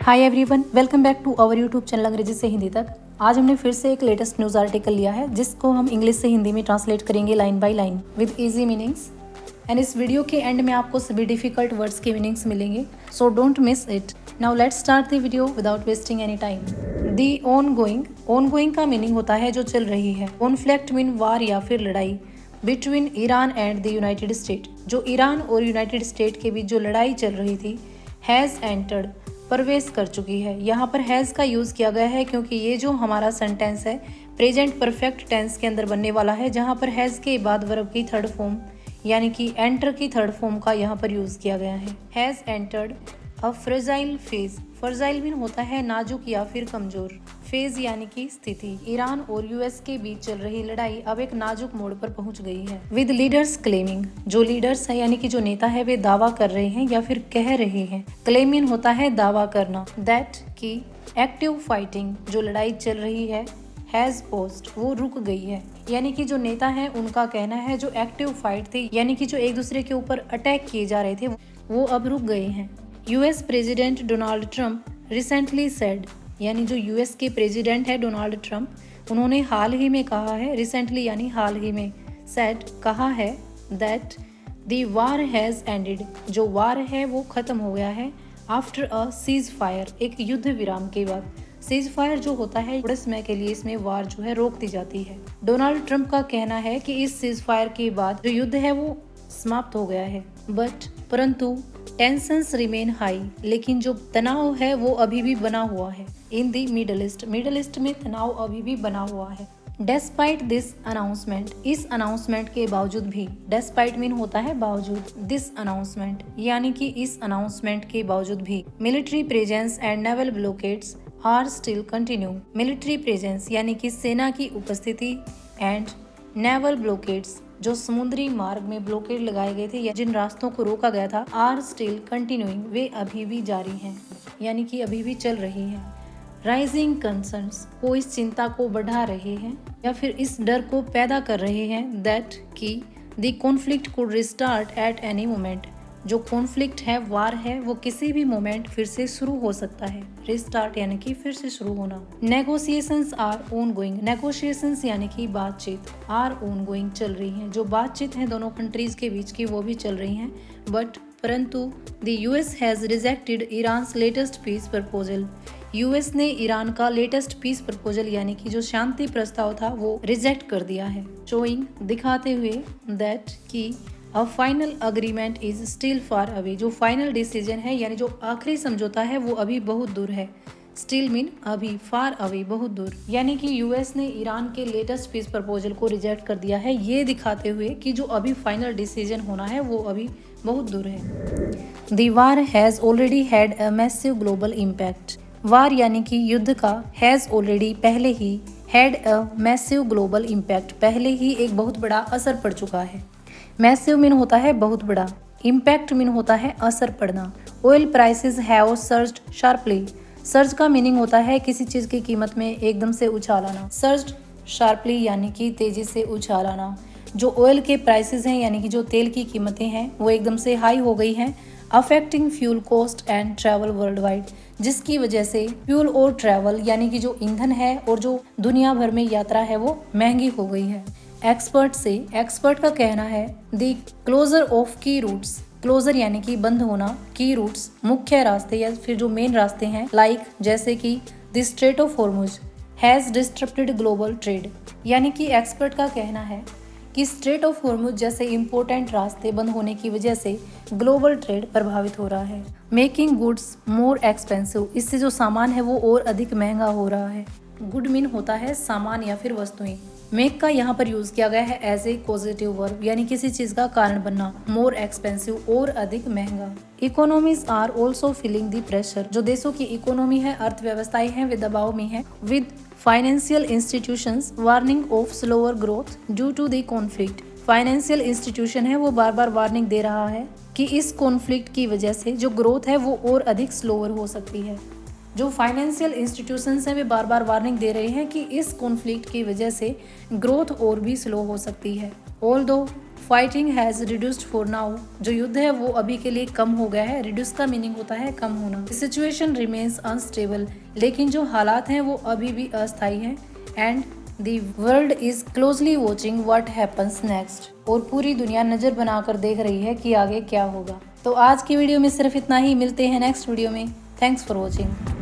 Hi everyone, welcome back to our YouTube channel अंग्रेजी से हिंदी तक। आज हमने फिर से एक लेटेस्ट न्यूज़ आर्टिकल लिया है जिसको हम इंग्लिश से हिंदी में ट्रांसलेट करेंगे line by line with easy meanings. And इस वीडियो के एंड में आपको सभी डिफिकल्ट वर्ड्स के मीनिंग्स मिलेंगे, so don't miss it. Now let's start the video without wasting any time. The ongoing का मीनिंग होता है जो चल रही है। कॉन्फ्लिक्ट मीन वार या फिर लड़ाई between Iran and the United state, जो ईरान और यूनाइटेड स्टेट के बीच जो लड़ाई चल रही थी, हैज़ एंटर्ड प्रवेश कर चुकी है। यहाँ पर हैज़ का यूज़ किया गया है क्योंकि ये जो हमारा सेंटेंस है प्रेजेंट परफेक्ट टेंस के अंदर बनने वाला है, जहाँ पर हैज़ के बाद वर्ब की थर्ड फॉर्म यानी कि एंटर की थर्ड फॉर्म का यहाँ पर यूज़ किया गया है। Has entered a fragile phase. Fragile mean होता है नाजुक या फिर कमजोर, फेज यानी कि स्थिति। ईरान और यूएस के बीच चल रही लड़ाई अब एक नाजुक मोड़ पर पहुंच गई है। विद लीडर्स क्लेमिंग, जो लीडर्स है यानी कि जो नेता है वे दावा कर रहे हैं या फिर कह रहे हैं। क्लेमिंग होता है दावा करना। दैट की एक्टिव फाइटिंग, जो लड़ाई चल रही है, हैज पोस्ट, वो रुक गई है। यानी कि जो नेता है उनका कहना है जो एक्टिव फाइट थी यानी कि जो एक दूसरे के ऊपर अटैक किए जा रहे थे वो अब रुक गए हैं। US president Donald Trump recently said, यानी जो यूएस के प्रेसिडेंट है डोनाल्ड ट्रंप, उन्होंने हाल ही में कहा है, रिसेंटली यानी हाल ही में, सेड कहा है, that the war has ended, जो वार है वो खत्म हो गया है, आफ्टर अ सीज फायर, एक युद्ध विराम के बाद। सीज फायर जो होता है थोड़े समय के लिए इसमें वार जो है रोक दी जाती है। डोनाल्ड ट्रंप का कहना है कि इस सीज फायर के बाद जो युद्ध है वो समाप्त हो गया है, परंतु टेंशंस रिमेन हाई, लेकिन जो तनाव है वो अभी भी बना हुआ है। इन दी मिडल ईस्ट में तनाव अभी भी बना हुआ है। डेस्पाइट दिस अनाउंसमेंट, इस अनाउंसमेंट के बावजूद भी, डेस्पाइट मीन होता है बावजूद, दिस अनाउंसमेंट यानी कि इस अनाउंसमेंट के बावजूद भी, military presence and naval blockades are still continue. Military presence यानी कि सेना की उपस्थिति एंड नेवल ब्लॉकेड्स, जो समुद्री मार्ग में ब्लॉकेड लगाए गए थे या जिन रास्तों को रोका गया था, आर स्टिल कंटिन्यूइंग, वे अभी भी जारी हैं यानी कि अभी भी चल रही हैं। राइजिंग कंसर्न्स, वो इस चिंता को बढ़ा रहे हैं या फिर इस डर को पैदा कर रहे हैं, दैट कि the conflict could restart at any moment, जो कॉन्फ्लिक्ट है, वार है, वो किसी भी मोमेंट फिर से शुरू हो सकता है। रिस्टार्ट यानी कि फिर से शुरू होना। नेगोशिएशंस आर ऑनगोइंग, नेगोशिएशंस यानी कि बातचीत, आर ऑनगोइंग चल रही हैं, जो बातचीत है दोनों कंट्रीज के बीच की वो भी चल रही हैं। परंतु the US has rejected Iran's latest peace proposal, US ने ईरान का लेटेस्ट पीस प्रपोजल यानी कि जो शांति प्रस्ताव था वो रिजेक्ट कर दिया है। शोइंग, दिखाते हुए, दैट की a final agreement is still far away, जो फाइनल डिसीजन है यानी जो आखिरी समझौता है वो अभी बहुत दूर है। स्टिल मीन अभी, फार अवे बहुत दूर, यानी कि यूएस ने ईरान के लेटेस्ट पीस प्रपोजल को रिजेक्ट कर दिया है, ये दिखाते हुए कि जो अभी फाइनल डिसीजन होना है वो अभी बहुत दूर है। The war has already had a massive global impact, war यानी कि युद्ध का, हैज ऑलरेडी पहले ही, had a massive global impact पहले ही एक बहुत बड़ा असर पड़ चुका है। मैसिव मीन होता है बहुत बड़ा, इम्पैक्ट मीन होता है असर पड़ना। Oil prices have surged sharply, surge का मीनिंग होता है किसी चीज की कीमत में एकदम से उछाल आना। सर्ज्ड शार्पली यानी कि तेजी से उछाल आना। जो ऑयल के प्राइसेस हैं यानी कि जो तेल की कीमतें हैं वो एकदम से हाई हो गई हैं। Affecting fuel cost and travel world wide, जिसकी वजह से फ्यूल और ट्रैवल यानी कि जो ईंधन है और जो दुनिया भर में यात्रा है वो महंगी हो गई है। एक्सपर्ट का कहना है, द क्लोजर ऑफ की रूट्स, क्लोजर यानी कि बंद होना, की रूट्स मुख्य रास्ते या फिर जो मेन रास्ते हैं, लाइक जैसे कि the straight of Hormuz has disturbed global trade, यानी कि एक्सपर्ट का कहना है कि स्ट्रेट ऑफ हॉर्मुज जैसे इंपॉर्टेंट रास्ते बंद होने की वजह से ग्लोबल ट्रेड प्रभावित हो रहा है। मेकिंग गुड्स मोर एक्सपेंसिव, इससे जो सामान है वो और अधिक महंगा हो रहा है। गुड मीन होता है सामान या फिर वस्तुएं। मेक का यहाँ पर यूज किया गया है एज ए पॉजिटिव वर्ब, यानी किसी चीज का कारण बनना। मोर एक्सपेंसिव और अधिक महंगा। Economies are also feeling the pressure, जो देशों की इकोनॉमी है, अर्थव्यवस्थाएं हैं, वे दबाव में है। With financial institutions warning of slower growth due to the conflict, financial institution है वो बार बार वार्निंग दे रहा है कि इस कॉन्फ्लिक्ट की वजह से जो ग्रोथ है वो और अधिक स्लोअर हो सकती है। जो फाइनेंशियल इंस्टीट्यूशंस हैं वे बार बार वार्निंग दे रहे हैं कि इस कॉन्फ्लिक्ट की वजह से ग्रोथ और भी स्लो हो सकती है। Although fighting has reduced for now, जो युद्ध है वो अभी के लिए कम हो गया है। रिड्यूस का मीनिंग होता है कम होना। सिचुएशन रिमेन्स अनस्टेबल, लेकिन जो हालात हैं वो अभी भी अस्थायी हैं। And the world is closely watching what happens next, और पूरी दुनिया नज़र बनाकर देख रही है कि आगे क्या होगा। तो आज की वीडियो में सिर्फ इतना ही, मिलते हैं नेक्स्ट वीडियो में। Thanks for watching.